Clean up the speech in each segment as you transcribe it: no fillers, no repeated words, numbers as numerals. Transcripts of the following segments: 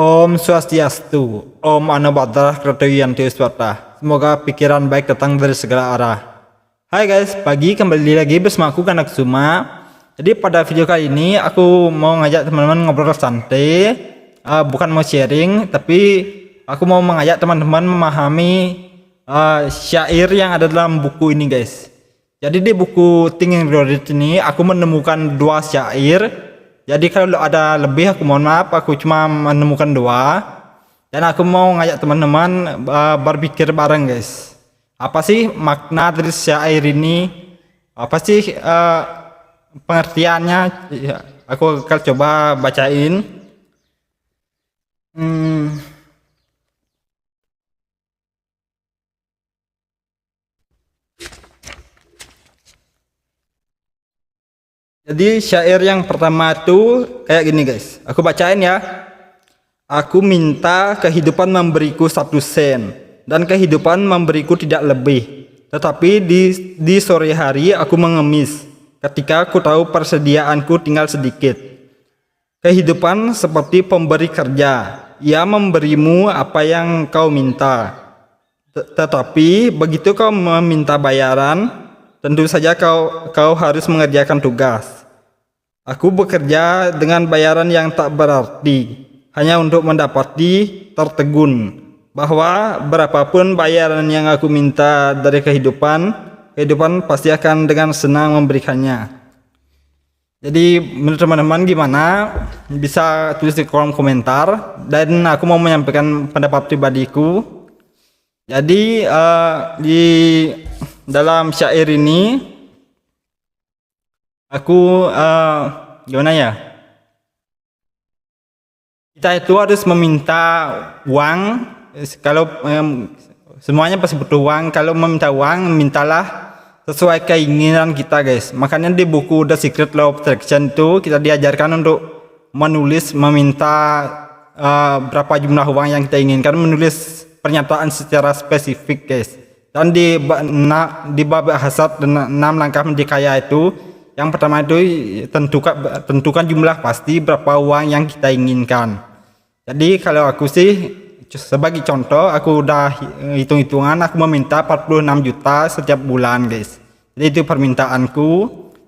Om Swastiastu, Om Anu Bhadrah Kratoyanti Swatta. Semoga pikiran baik datang dari segala arah. Hai guys, pagi kembali lagi bersama aku Kanak Suma. Jadi pada video kali ini aku mau ngajak teman-teman ngobrol santai, bukan mau sharing, tapi aku mau mengajak teman-teman memahami syair yang ada dalam buku ini guys. Jadi di buku Thinking Reloaded ini aku menemukan dua syair. Jadi kalau ada lebih aku mohon maaf, aku cuma menemukan dua. Dan aku mau ngajak teman-teman berpikir bareng guys. Apa sih makna dari syair ini? Apa sih pengertiannya? Ya, aku akan coba bacain. Jadi syair yang pertama itu kayak gini guys. Aku bacain ya. Aku minta kehidupan memberiku 1 sen dan kehidupan memberiku tidak lebih. Tetapi di sore hari aku mengemis ketika aku tahu persediaanku tinggal sedikit. Kehidupan seperti pemberi kerja. Ia memberimu apa yang kau minta. Tetapi begitu kau meminta bayaran, tentu saja kau harus mengerjakan tugas. Aku bekerja dengan bayaran yang tak berarti, hanya untuk mendapati tertegun bahwa berapapun bayaran yang aku minta dari kehidupan pasti akan dengan senang memberikannya. Jadi menurut teman-teman gimana? Bisa tulis di kolom komentar, dan aku mau menyampaikan pendapat pribadiku. Jadi di dalam syair ini aku gimana ya? Kita itu harus meminta uang. Kalau semuanya pasti butuh uang. Kalau meminta uang, mintalah sesuai keinginan kita guys. Makanya di buku The Secret Law of Attraction itu kita diajarkan untuk meminta berapa jumlah uang yang kita inginkan, menulis pernyataan secara spesifik guys. Dan di bab hasad dan 6 langkah menjadi kaya itu, yang pertama itu tentukan jumlah pasti berapa uang yang kita inginkan. Jadi kalau aku sih sebagai contoh, aku udah hitung-hitungan, aku meminta 46 juta setiap bulan guys. Jadi itu permintaanku,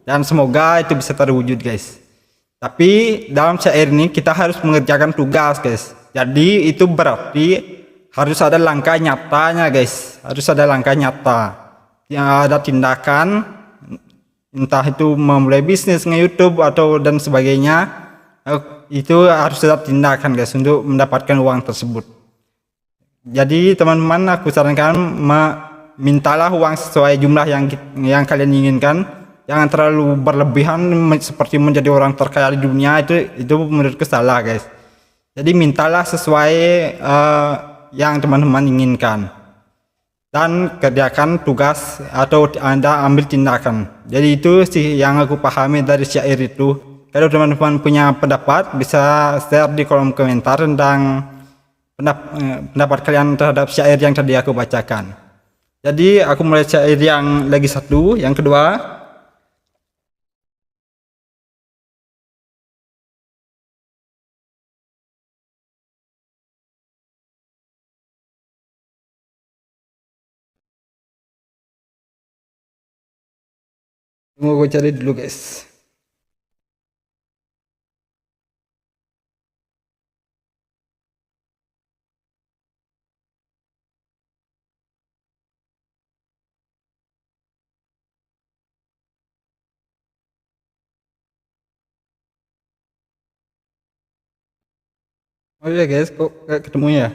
dan semoga itu bisa terwujud guys. Tapi dalam syair ini kita harus mengerjakan tugas guys. Jadi itu berarti harus ada langkah nyatanya guys. Harus ada langkah nyata, yang ada tindakan, entah itu memulai bisnis nge-YouTube atau dan sebagainya. Itu harus ada tindakan guys untuk mendapatkan uang tersebut. Jadi teman-teman, aku sarankan mintalah uang sesuai jumlah yang kalian inginkan. Jangan terlalu berlebihan seperti menjadi orang terkaya di dunia, itu menurutku salah guys. Jadi mintalah sesuai yang teman-teman inginkan, dan kerjakan tugas atau Anda ambil tindakan. Jadi itu sih yang aku pahami dari syair itu. Kalau teman-teman punya pendapat, bisa share di kolom komentar tentang pendapat kalian terhadap syair yang tadi aku bacakan. Jadi aku mulai syair yang lagi satu, yang kedua. Mau gue cari dulu guys. Oh iya guys, kok gak ketemu ya?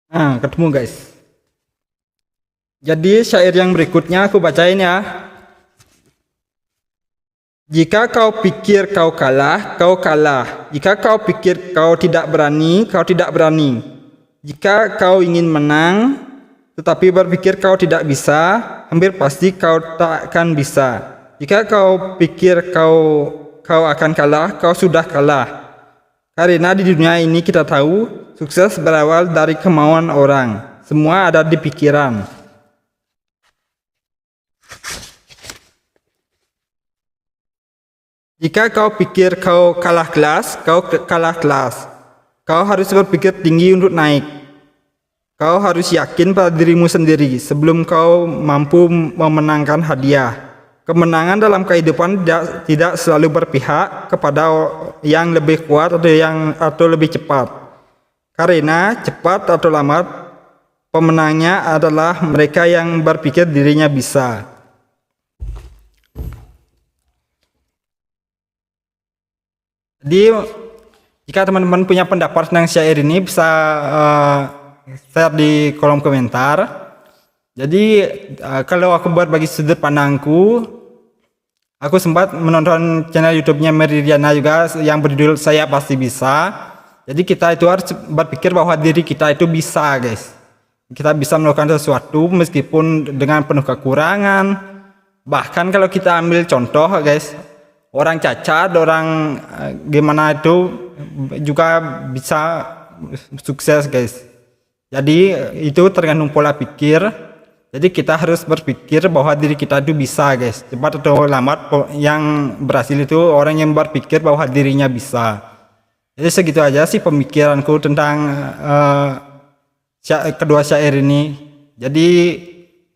Nah, ketemu guys. Jadi syair yang berikutnya aku bacain ya. Jika kau pikir kau kalah, kau kalah. Jika kau pikir kau tidak berani, kau tidak berani. Jika kau ingin menang, tetapi berpikir kau tidak bisa, hampir pasti kau tak akan bisa. Jika kau pikir kau akan kalah, kau sudah kalah. Karena di dunia ini kita tahu, sukses berawal dari kemauan orang. Semua ada di pikiran. Jika kau pikir kau kalah kelas, kau kalah kelas. Kau harus berpikir tinggi untuk naik. Kau harus yakin pada dirimu sendiri sebelum kau mampu memenangkan hadiah. Kemenangan dalam kehidupan tidak selalu berpihak kepada yang lebih kuat atau lebih cepat. Karena cepat atau lambat, pemenangnya adalah mereka yang berpikir dirinya bisa. Jadi jika teman-teman punya pendapat tentang syair ini bisa share di kolom komentar. Jadi kalau aku buat bagi sudut pandangku, aku sempat menonton channel YouTube-nya Meridiana juga yang berjudul Saya Pasti Bisa. Jadi kita itu harus berpikir bahwa diri kita itu bisa, guys. Kita bisa melakukan sesuatu meskipun dengan penuh kekurangan. Bahkan kalau kita ambil contoh, guys, orang cacat, orang gimana itu juga bisa sukses, guys. Jadi itu tergantung pola pikir. Jadi kita harus berpikir bahwa diri kita itu bisa, guys. Cepat atau lambat, yang berhasil itu orang yang berpikir bahwa dirinya bisa. Jadi segitu aja sih pemikiranku tentang kedua syair ini. Jadi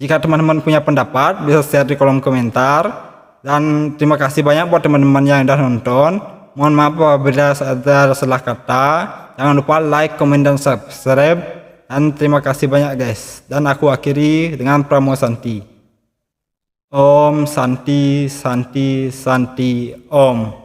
jika teman-teman punya pendapat bisa share di kolom komentar. Dan terima kasih banyak buat teman-teman yang udah nonton. Mohon maaf apabila ada salah kata. Jangan lupa like, komen, dan subscribe. Dan terima kasih banyak, guys. Dan aku akhiri dengan Pramo Santi. Om Santi Santi Santi Om.